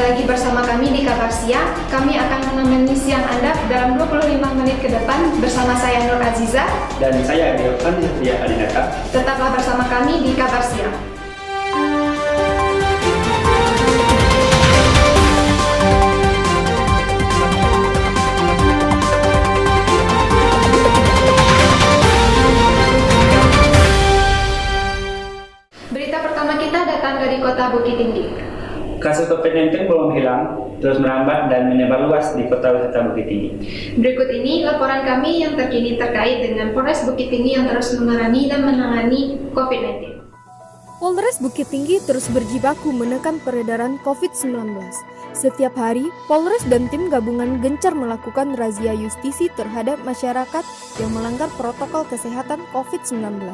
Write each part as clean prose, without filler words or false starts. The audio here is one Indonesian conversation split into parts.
lagi bersama kami di Kabar Siang. Kami akan menemani siang Anda dalam 25 menit ke depan bersama saya Nur Aziza dan saya Devan Satria Adinata. Tetaplah bersama kami di Kabar Siang. Berita pertama kita datang dari Kota Bukit Tinggi. Kasus COVID-19 belum hilang, terus merambat dan menyebar luas di Kota Wisata Bukit Tinggi. Berikut ini laporan kami yang terkini terkait dengan Polres Bukit Tinggi yang terus menangani dan menangani COVID-19. Polres Bukit Tinggi terus berjibaku menekan peredaran COVID-19. Setiap hari, Polres dan tim gabungan gencar melakukan razia justisi terhadap masyarakat yang melanggar protokol kesehatan COVID-19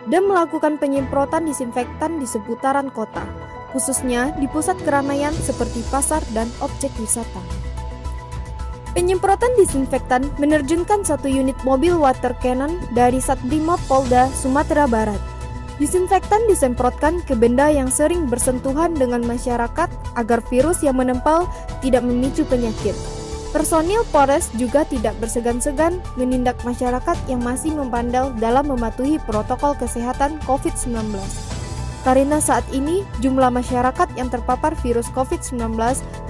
dan melakukan penyemprotan disinfektan di seputaran kota, khususnya di pusat keramaian seperti pasar dan objek wisata. Penyemprotan disinfektan menerjunkan 1 unit mobil water cannon dari Satbrimob Polda Sumatera Barat. Disinfektan disemprotkan ke benda yang sering bersentuhan dengan masyarakat agar virus yang menempel tidak memicu penyakit. Personil Polres juga tidak bersegan-segan menindak masyarakat yang masih membandel dalam mematuhi protokol kesehatan COVID-19. Karena saat ini jumlah masyarakat yang terpapar virus COVID-19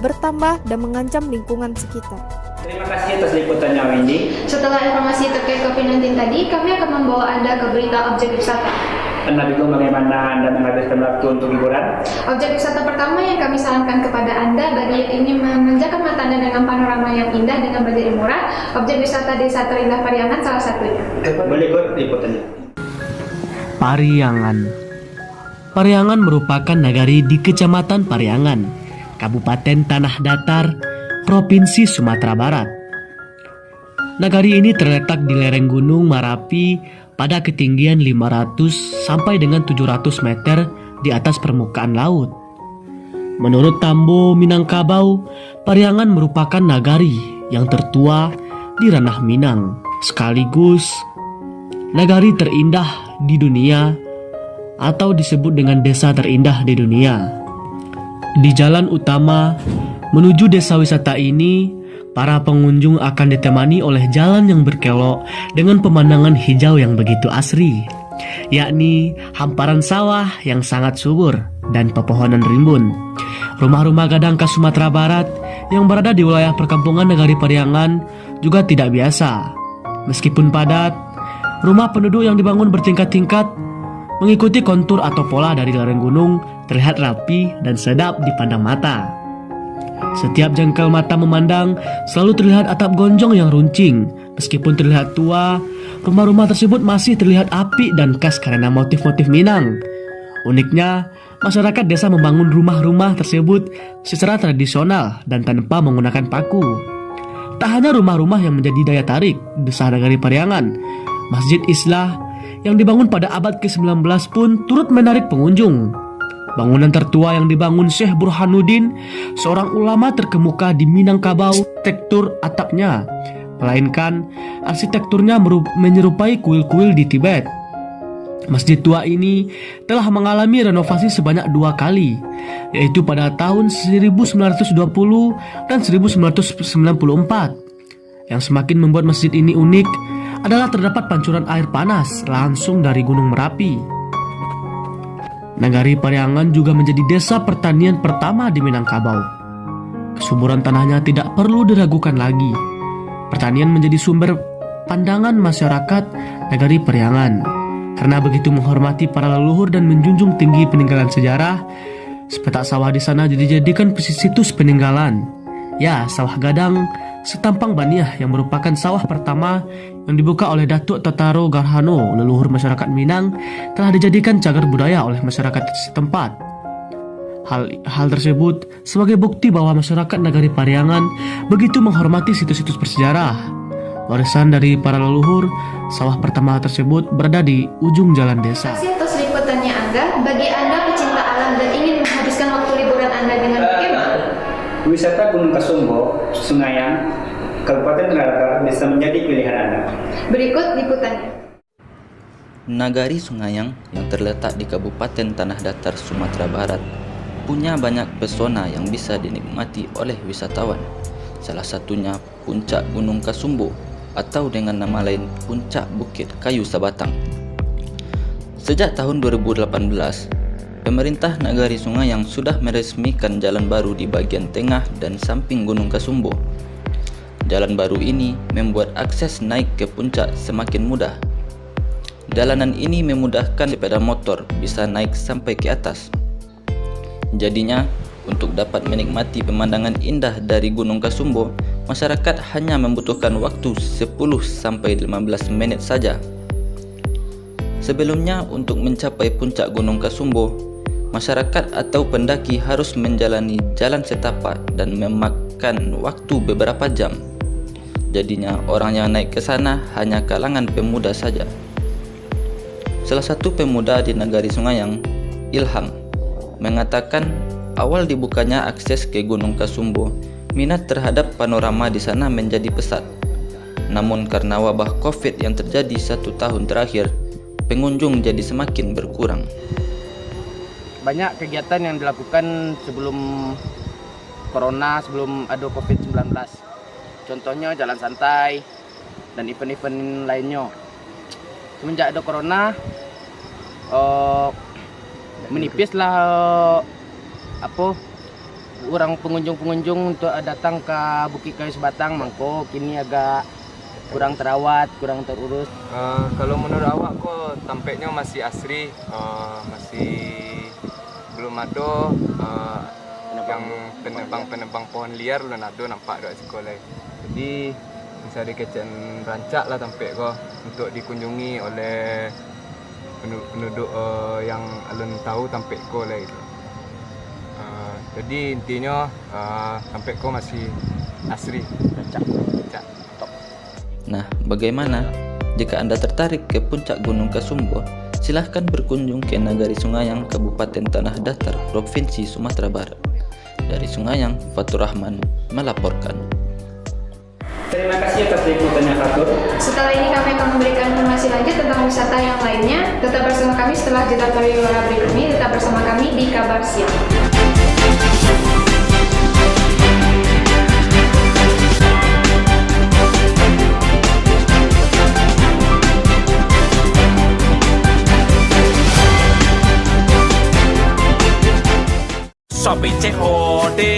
bertambah dan mengancam lingkungan sekitar. Terima kasih atas liputannya, Windy. Setelah informasi terkait COVID-19 tadi, kami akan membawa Anda ke berita objek wisata. Anda bingung bagaimana Anda menghabiskan waktu untuk liburan? Objek wisata pertama yang kami sarankan kepada Anda bagi yang ingin memanjakan mata Anda dengan panorama yang indah dengan budget yang murah, objek wisata Desa Terindah Pariangan salah satunya. Boleh ikut liputannya. Pariangan. Pariangan merupakan nagari di Kecamatan Pariangan, Kabupaten Tanah Datar, Provinsi Sumatera Barat. Nagari ini terletak di lereng Gunung Marapi pada ketinggian 500 sampai dengan 700 meter di atas permukaan laut. Menurut Tambo Minangkabau, Pariangan merupakan nagari yang tertua di ranah Minang, sekaligus nagari terindah di dunia atau disebut dengan desa terindah di dunia. Di jalan utama menuju desa wisata ini, para pengunjung akan ditemani oleh jalan yang berkelok dengan pemandangan hijau yang begitu asri, yakni hamparan sawah yang sangat subur dan pepohonan rimbun. Rumah-rumah gadang khas Sumatera Barat yang berada di wilayah perkampungan Nagari Pariangan juga tidak biasa. Meskipun padat, rumah penduduk yang dibangun bertingkat-tingkat mengikuti kontur atau pola dari lereng gunung terlihat rapi dan sedap dipandang mata. Setiap jengkel mata memandang selalu terlihat atap gonjong yang runcing. Meskipun terlihat tua, rumah-rumah tersebut masih terlihat apik dan khas karena motif-motif Minang. Uniknya, masyarakat desa membangun rumah-rumah tersebut secara tradisional dan tanpa menggunakan paku. Tak hanya rumah-rumah yang menjadi daya tarik Desa Nagari Pariangan, Masjid Islah yang dibangun pada abad ke-19 pun turut menarik pengunjung. Bangunan tertua yang dibangun Syekh Burhanuddin, seorang ulama terkemuka di Minangkabau, tekstur atapnya, melainkan arsitekturnya menyerupai kuil-kuil di Tibet. Masjid tua ini telah mengalami renovasi sebanyak 2 kali, yaitu pada tahun 1920 dan 1994. Yang semakin membuat masjid ini unik adalah terdapat pancuran air panas langsung dari Gunung Merapi. Nagari Pariangan juga menjadi desa pertanian pertama di Minangkabau. Kesuburan tanahnya tidak perlu diragukan lagi. Pertanian menjadi sumber pandangan masyarakat Nagari Pariangan. Karena begitu menghormati para leluhur dan menjunjung tinggi peninggalan sejarah, sepetak sawah di sana dijadikan situs peninggalan. Ya, sawah gadang Setampang Baniah yang merupakan sawah pertama yang dibuka oleh Datuk Totaro Garhano, leluhur masyarakat Minang, telah dijadikan cagar budaya oleh masyarakat setempat. Hal tersebut sebagai bukti bahwa masyarakat Nagari Pariangan begitu menghormati situs-situs bersejarah. Warisan dari para leluhur, sawah pertama tersebut berada di ujung jalan desa. Terima kasih atas liputannya Anda. Bagi Anda pecinta alam dan ingin menghabiskan waktu liburan Anda dengan bagaimana? Wisata Gunung Kasumbo, Sungaiang, Kabupaten Tanah Datar bisa menjadi pilihan Anda. Berikut liputannya. Nagari Sungaiang yang terletak di Kabupaten Tanah Datar, Sumatera Barat punya banyak pesona yang bisa dinikmati oleh wisatawan. Salah satunya Puncak Gunung Kasumbo atau dengan nama lain Puncak Bukit Kayu Sabatang. Sejak tahun 2018, pemerintah Nagari Sungayang sudah meresmikan jalan baru di bagian tengah dan samping Gunung Kasumbo. Jalan baru ini membuat akses naik ke puncak semakin mudah. Jalanan ini memudahkan sepeda motor bisa naik sampai ke atas. Jadinya, untuk dapat menikmati pemandangan indah dari Gunung Kasumbo, masyarakat hanya membutuhkan waktu 10-15 menit saja. Sebelumnya, untuk mencapai puncak Gunung Kasumbo, masyarakat atau pendaki harus menjalani jalan setapak dan memakan waktu beberapa jam. Jadinya, orang yang naik ke sana hanya kalangan pemuda saja. Salah satu pemuda di Nagari Sungayang, Ilham, mengatakan awal dibukanya akses ke Gunung Kasumbo, minat terhadap panorama di sana menjadi pesat. Namun karena wabah COVID yang terjadi 1 tahun terakhir, pengunjung jadi semakin berkurang. Banyak kegiatan yang dilakukan sebelum Corona, sebelum ada COVID-19. Contohnya jalan santai dan event-event lainnya. Semenjak ada Corona, menipislah orang pengunjung-pengunjung untuk datang ke Bukit Kayu Sabatang. Mangko kini agak kurang terawat, kurang terurus. Kalau menurut awak kok tampaknya masih asri, masih belum ada yang penebang pohon liar belum ada nampak di sekolah. Jadi bisa dikecen rancak lah tampek kok untuk dikunjungi oleh penduduk yang alun tahu tampek kok lah itu. Jadi intinya tampek kok masih asri, rancak. Top. Nah, bagaimana? Jika Anda tertarik ke puncak Gunung Kasumbo, silahkan berkunjung ke Nagari Sungayang, Kabupaten Tanah Datar, Provinsi Sumatera Barat. Dari Sungayang, Fatur Rahman melaporkan. Terima kasih atas liputannya, Fatur. Setelah ini kami akan memberikan informasi lanjut tentang wisata yang lainnya. Tetap bersama kami setelah jeda pariwara berikut ini. Tetap bersama kami di Kabar Siang.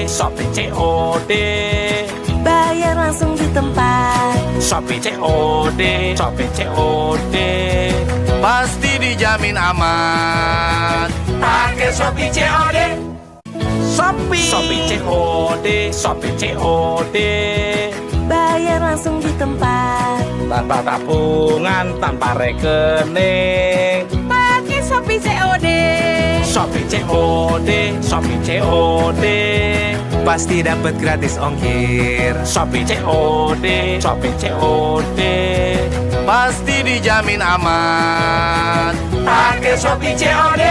Shopee COD. Bayar langsung di tempat. Shopee COD. Pasti dijamin aman. Pakai Shopee COD. Shopee COD. Bayar langsung di tempat. Tanpa tabungan, tanpa rekening. Pakai Shopee COD. Shopee COD. Pasti dapat gratis ongkir. Shopee COD. Pasti dijamin aman. Pakai Shopee COD.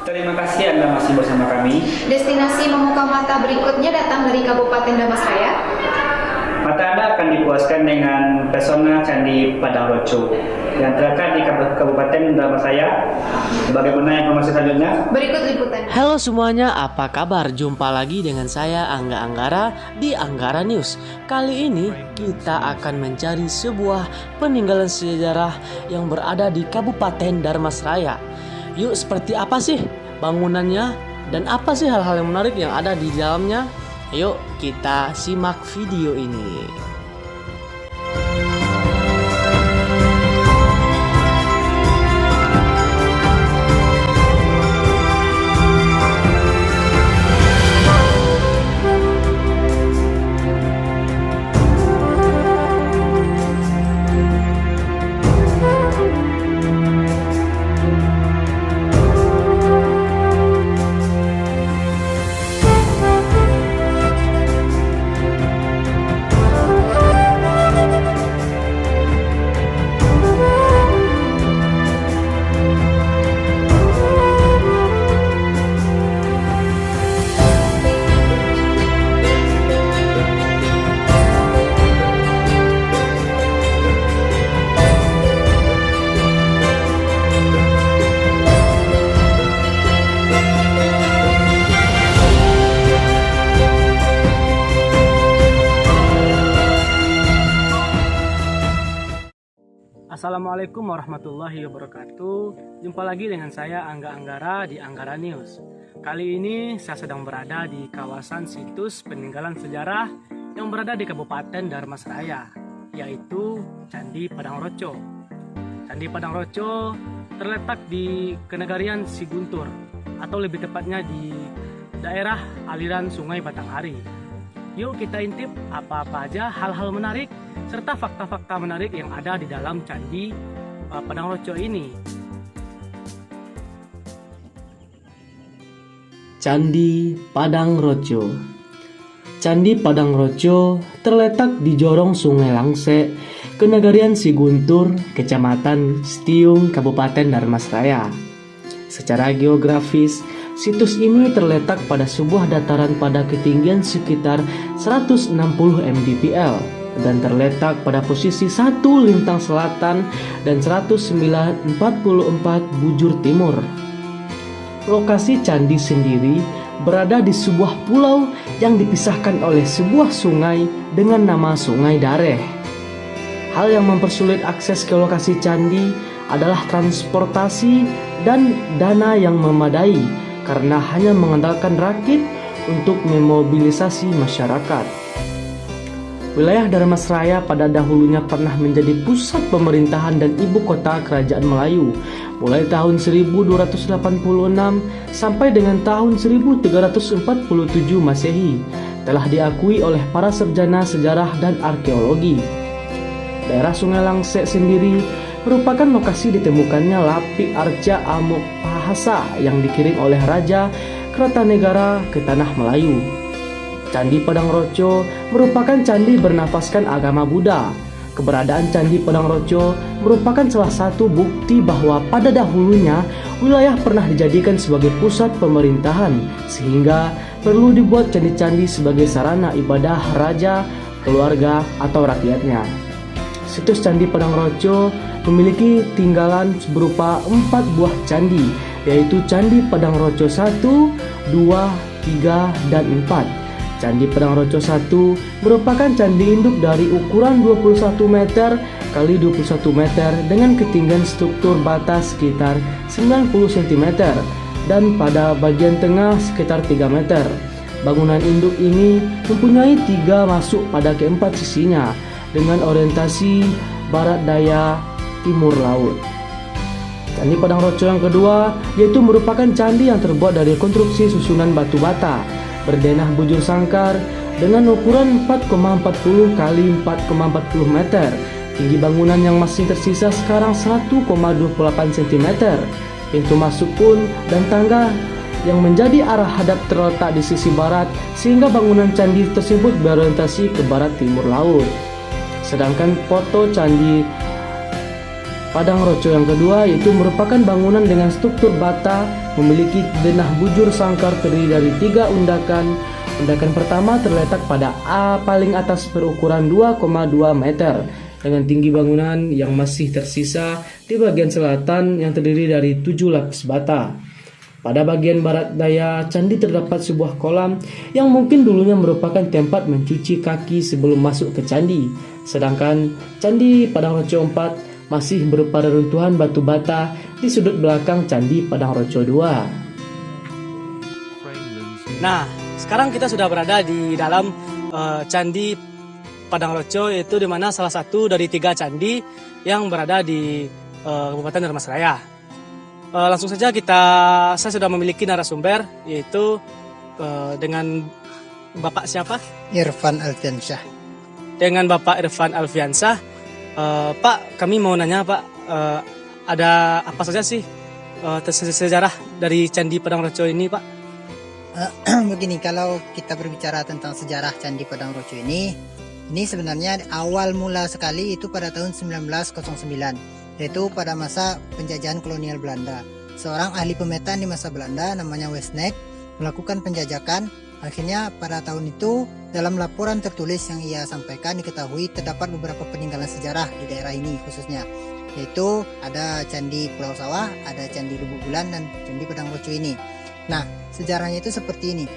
Terima kasih Anda masih bersama kami. Destinasi memukau mata berikutnya datang dari Kabupaten Damastraya. Mata Anda akan dipuaskan dengan pesona Candi Padang Roco yang terletak di Kabupaten Damastraya. Bagaimana informasi selanjutnya? Berikut liputan. Halo semuanya, apa kabar? Jumpa lagi dengan saya Angga Anggara di Anggara News. Kali ini kita akan mencari sebuah peninggalan sejarah yang berada di Kabupaten Dharmasraya. Yuk, seperti apa sih bangunannya dan apa sih hal-hal yang menarik yang ada di dalamnya? Yuk kita simak video ini. Assalamualaikum warahmatullahi wabarakatuh. Jumpa lagi dengan saya Angga Anggara di Anggara News. Kali ini saya sedang berada di kawasan situs peninggalan sejarah yang berada di Kabupaten Dharmasraya, yaitu Candi Padang Roco. Candi Padang Roco terletak di Kenegarian Siguntur, atau lebih tepatnya di daerah aliran Sungai Batanghari. Yuk kita intip apa-apa aja hal-hal menarik serta fakta-fakta menarik yang ada di dalam Candi Padang Roco ini. Candi Padang Roco. Candi Padang Roco terletak di jorong Sungai Langse, Kenegarian Siguntur, Kecamatan Stiung, Kabupaten Dharmasraya. Secara geografis, situs ini terletak pada sebuah dataran pada ketinggian sekitar 160 mdpl dan terletak pada posisi 1 lintang selatan dan 1944 bujur timur. Lokasi candi sendiri berada di sebuah pulau yang dipisahkan oleh sebuah sungai dengan nama Sungai Dareh. Hal yang mempersulit akses ke lokasi candi adalah transportasi dan dana yang memadai karena hanya mengandalkan rakit untuk memobilisasi masyarakat. Wilayah Dharmasraya pada dahulunya pernah menjadi pusat pemerintahan dan ibu kota kerajaan Melayu mulai tahun 1286 sampai dengan tahun 1347 Masehi, telah diakui oleh para sarjana sejarah dan arkeologi. Daerah Sungai Langse sendiri merupakan lokasi ditemukannya Lapi Arca Amokpahasa yang dikirim oleh Raja Kertanegara ke Tanah Melayu. Candi Padang Roco merupakan candi bernafaskan agama Buddha. Keberadaan Candi Padang Roco merupakan salah satu bukti bahwa pada dahulunya wilayah pernah dijadikan sebagai pusat pemerintahan, sehingga perlu dibuat candi-candi sebagai sarana ibadah raja, keluarga, atau rakyatnya. Situs Candi Padang Roco memiliki tinggalan berupa 4 buah candi, yaitu Candi Padang Roco 1, 2, 3, dan 4. Candi Padang Roco 1 merupakan candi induk dari ukuran 21 meter x 21 meter dengan ketinggian struktur bata sekitar 90 cm dan pada bagian tengah sekitar 3 meter. Bangunan induk ini mempunyai 3 masuk pada keempat sisinya dengan orientasi barat daya timur laut. Candi Padang Roco yang kedua yaitu merupakan candi yang terbuat dari konstruksi susunan batu bata berdenah bujur sangkar dengan ukuran 4,40 x 4,40 meter. Tinggi bangunan yang masih tersisa sekarang 1,28 cm. Pintu masuk pun dan tangga yang menjadi arah hadap terletak di sisi barat, sehingga bangunan candi tersebut berorientasi ke barat timur laut. Sedangkan foto Candi Padang Roco yang kedua yaitu merupakan bangunan dengan struktur bata, memiliki denah bujur sangkar terdiri dari 3 undakan. Undakan pertama terletak pada A paling atas berukuran 2,2 meter dengan tinggi bangunan yang masih tersisa di bagian selatan yang terdiri dari 7 lapis bata. Pada bagian barat daya candi terdapat sebuah kolam yang mungkin dulunya merupakan tempat mencuci kaki sebelum masuk ke candi. Sedangkan Candi Padang Roco 4 masih berupa reruntuhan batu bata di sudut belakang Candi Padang Roco 2. Nah, sekarang kita sudah berada di dalam Candi Padang Roco, yaitu di mana salah satu dari 3 candi yang berada di Kabupaten Dharmasraya. Langsung saja saya sudah memiliki narasumber, yaitu dengan Bapak siapa? Irfan Alfiansyah. Dengan Bapak Irfan Alfiansyah. Pak, kami mau nanya Pak, ada apa saja sih sejarah dari Candi Padang Roco ini Pak? Begini, kalau kita berbicara tentang sejarah Candi Padang Roco ini sebenarnya awal mula sekali itu pada tahun 1909, yaitu pada masa penjajahan kolonial Belanda. Seorang ahli pemetaan di masa Belanda namanya Westneck melakukan penjajakan. Akhirnya pada tahun itu dalam laporan tertulis yang ia sampaikan diketahui terdapat beberapa peninggalan sejarah di daerah ini khususnya, yaitu ada Candi Pulau Sawah, ada Candi Lubuk Bulan, dan Candi Padang Roco ini. Nah, sejarahnya itu seperti ini.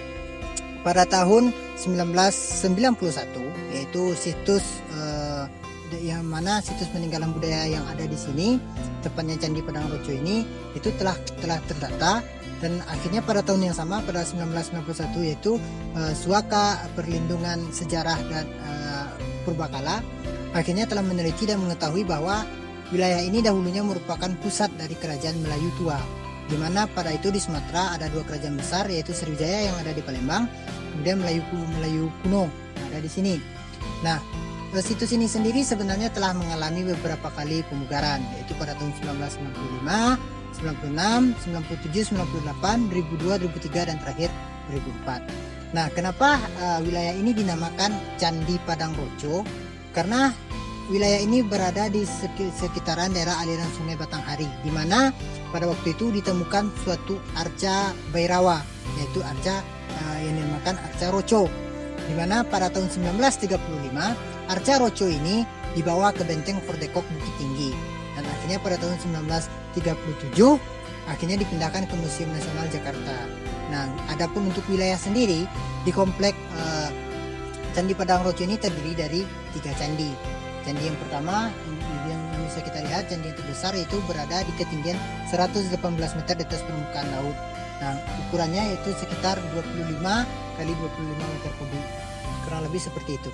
Pada tahun 1991, yaitu situs yang mana situs peninggalan budaya yang ada di sini, tepatnya Candi Padang Roco ini, itu telah terdata. Dan akhirnya pada tahun yang sama, pada 1991, yaitu Suaka Perlindungan Sejarah dan Purbakala akhirnya telah meneliti dan mengetahui bahwa wilayah ini dahulunya merupakan pusat dari kerajaan Melayu tua, di mana pada itu di Sumatera ada 2 kerajaan besar, yaitu Sriwijaya yang ada di Palembang, kemudian Melayu kuno ada di sini. Nah, situs ini sendiri sebenarnya telah mengalami beberapa kali pemugaran, yaitu pada tahun 1995, 96, 97, 98, 2002, 2003, dan terakhir 2004. Nah, kenapa wilayah ini dinamakan Candi Padang Roco? Karena wilayah ini berada di sekitaran daerah aliran Sungai Batanghari, di mana pada waktu itu ditemukan suatu arca Bairawa, yaitu arca yang dinamakan arca Roco, di mana pada tahun 1935 arca Roco ini dibawa ke benteng Fordekok Bukit Tinggi, dan akhirnya pada tahun 1937 akhirnya dipindahkan ke Museum Nasional Jakarta. Nah, adapun untuk wilayah sendiri, di komplek Candi Padang Roco ini terdiri dari 3 candi. Candi yang pertama yang bisa kita lihat, candi yang terbesar, yaitu berada di ketinggian 118 meter di atas permukaan laut. Nah, ukurannya yaitu sekitar 25 kali 25 meter kubik, kurang lebih seperti itu.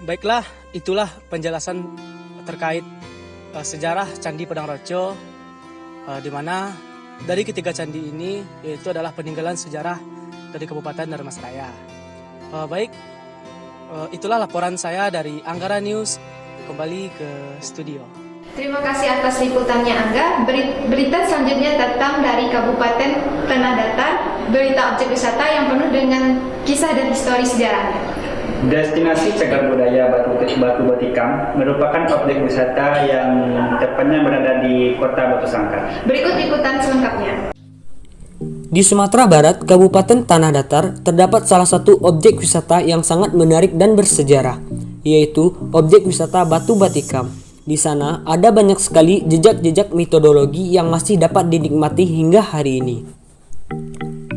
Baiklah, itulah penjelasan terkait sejarah Candi Padang Roco, di mana dari ketiga candi ini yaitu adalah peninggalan sejarah dari Kabupaten Dharmasraya. Baik, itulah laporan saya dari Anggara News, kembali ke studio. Terima kasih atas liputannya Angga. Berita selanjutnya datang dari Kabupaten Tanah Datar, berita objek wisata yang penuh dengan kisah dan histori sejarahnya. Destinasi Cagar Budaya Batu Batikam merupakan objek wisata yang tepatnya berada di Kota Batu Sangkar. Berikut liputan selengkapnya. Di Sumatera Barat, Kabupaten Tanah Datar, terdapat salah satu objek wisata yang sangat menarik dan bersejarah, yaitu objek wisata Batu Batikam. Di sana ada banyak sekali jejak-jejak mitologi yang masih dapat dinikmati hingga hari ini.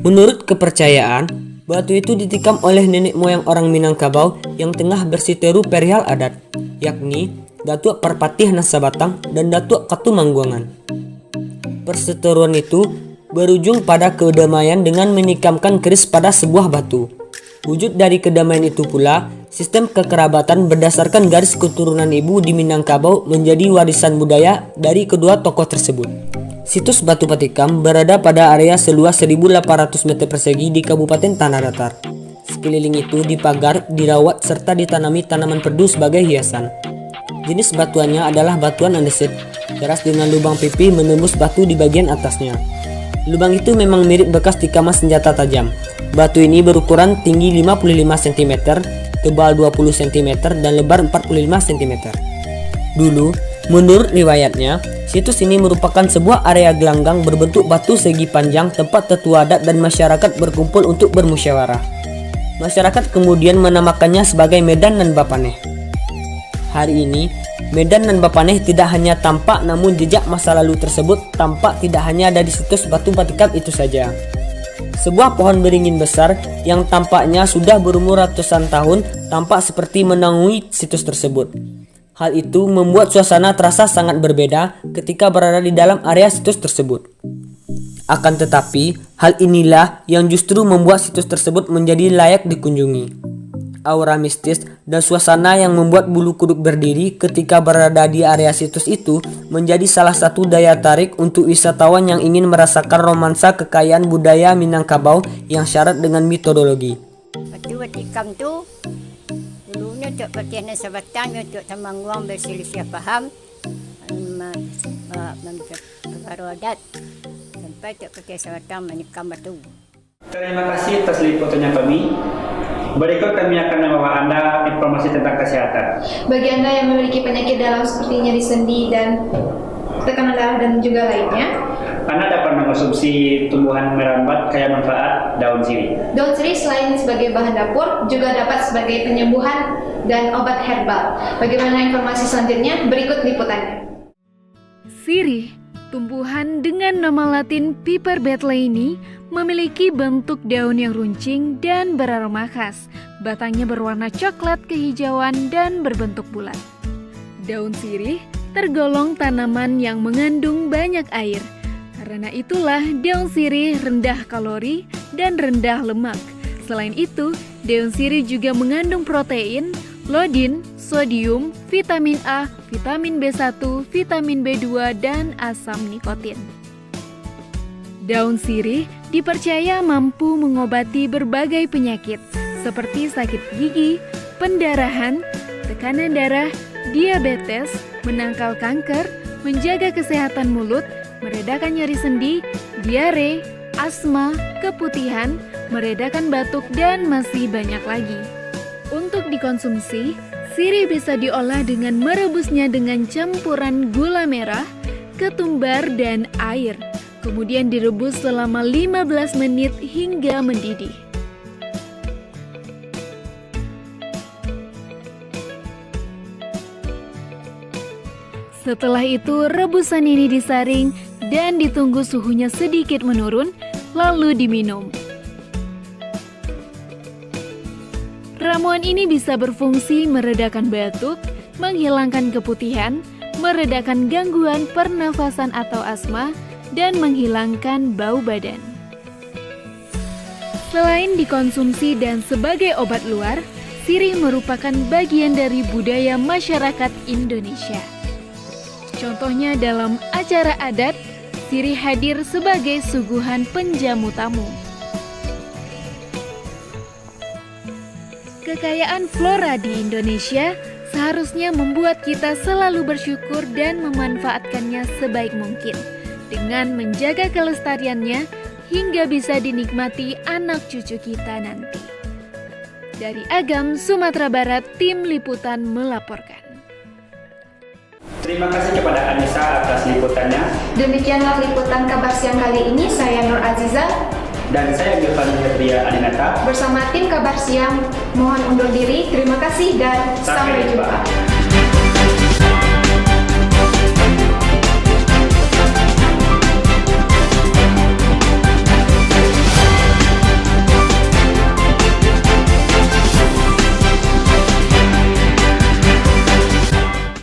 Menurut kepercayaan, batu itu ditikam oleh nenek moyang orang Minangkabau yang tengah bersiteru perihal adat, yakni Datuk Perpatih Nasabatang dan Datuk Katumangguangan. Perseteruan itu berujung pada kedamaian dengan menikamkan keris pada sebuah batu. Wujud dari kedamaian itu pula, sistem kekerabatan berdasarkan garis keturunan ibu di Minangkabau menjadi warisan budaya dari kedua tokoh tersebut. Situs Batu Batikam berada pada area seluas 1.800 meter persegi di Kabupaten Tanah Datar. Sekeliling itu dipagar, dirawat, serta ditanami tanaman perdu sebagai hiasan. Jenis batuannya adalah batuan andesit, keras dengan lubang pipih menembus batu di bagian atasnya. Lubang itu memang mirip bekas tikaman senjata tajam. Batu ini berukuran tinggi 55 cm, tebal 20 cm, dan lebar 45 cm. Dulu, menurut riwayatnya, situs ini merupakan sebuah area gelanggang berbentuk batu segi panjang tempat tetua adat dan masyarakat berkumpul untuk bermusyawarah. Masyarakat kemudian menamakannya sebagai Medan Nan Bapaneh. Hari ini, Medan Nan Bapaneh tidak hanya tampak, namun jejak masa lalu tersebut tampak tidak hanya ada di situs Batu Batikam itu saja. Sebuah pohon beringin besar yang tampaknya sudah berumur ratusan tahun tampak seperti menaungi situs tersebut. Hal itu membuat suasana terasa sangat berbeda ketika berada di dalam area situs tersebut. Akan tetapi, hal inilah yang justru membuat situs tersebut menjadi layak dikunjungi. Aura mistis dan suasana yang membuat bulu kuduk berdiri ketika berada di area situs itu menjadi salah satu daya tarik untuk wisatawan yang ingin merasakan romansa kekayaan budaya Minangkabau yang syarat dengan mitologi. Batu Batikam tu dulunya Tok Pertihan Nasabatang untuk Temangguang berselisih faham perkara adat sampai Tok Pertihan Nasabatang menikam batu. Terima kasih atas liputannya kami. Berikut kami akan membawa Anda informasi tentang kesehatan. Bagi Anda yang memiliki penyakit dalam seperti nyeri sendi dan tekanan darah dan juga lainnya, Anda dapat mengonsumsi tumbuhan merambat kaya manfaat daun sirih. Daun sirih selain sebagai bahan dapur juga dapat sebagai penyembuhan dan obat herbal. Bagaimana informasi selanjutnya? Berikut liputannya. Sirih, tumbuhan dengan nama latin Piper betleyni, memiliki bentuk daun yang runcing dan beraroma khas. Batangnya berwarna coklat kehijauan dan berbentuk bulat. Daun sirih tergolong tanaman yang mengandung banyak air. Karena itulah daun sirih rendah kalori dan rendah lemak. Selain itu, daun sirih juga mengandung protein, iodin, sodium, vitamin A, vitamin B1, vitamin B2, dan asam nikotin. Daun sirih dipercaya mampu mengobati berbagai penyakit seperti sakit gigi, pendarahan, tekanan darah, diabetes, menangkal kanker, menjaga kesehatan mulut, meredakan nyeri sendi, diare, asma, keputihan, meredakan batuk, dan masih banyak lagi. Untuk dikonsumsi, sirih bisa diolah dengan merebusnya dengan campuran gula merah, ketumbar, dan air. Kemudian direbus selama 15 menit hingga mendidih. Setelah itu, rebusan ini disaring dan ditunggu suhunya sedikit menurun, lalu diminum. Ramuan ini bisa berfungsi meredakan batuk, menghilangkan keputihan, meredakan gangguan pernafasan atau asma, dan menghilangkan bau badan. Selain dikonsumsi dan sebagai obat luar, sirih merupakan bagian dari budaya masyarakat Indonesia. Contohnya dalam acara adat, sirih hadir sebagai suguhan penjamu tamu. Kekayaan flora di Indonesia seharusnya membuat kita selalu bersyukur dan memanfaatkannya sebaik mungkin, dengan menjaga kelestariannya hingga bisa dinikmati anak cucu kita nanti. Dari Agam, Sumatera Barat, Tim Liputan melaporkan. Terima kasih kepada Anissa atas liputannya. Demikianlah liputan kabar siang kali ini. Saya Nur Aziza dan saya Gilvan Hendria Adinata. Bersama tim kabar siang mohon undur diri. Terima kasih dan sampai jumpa.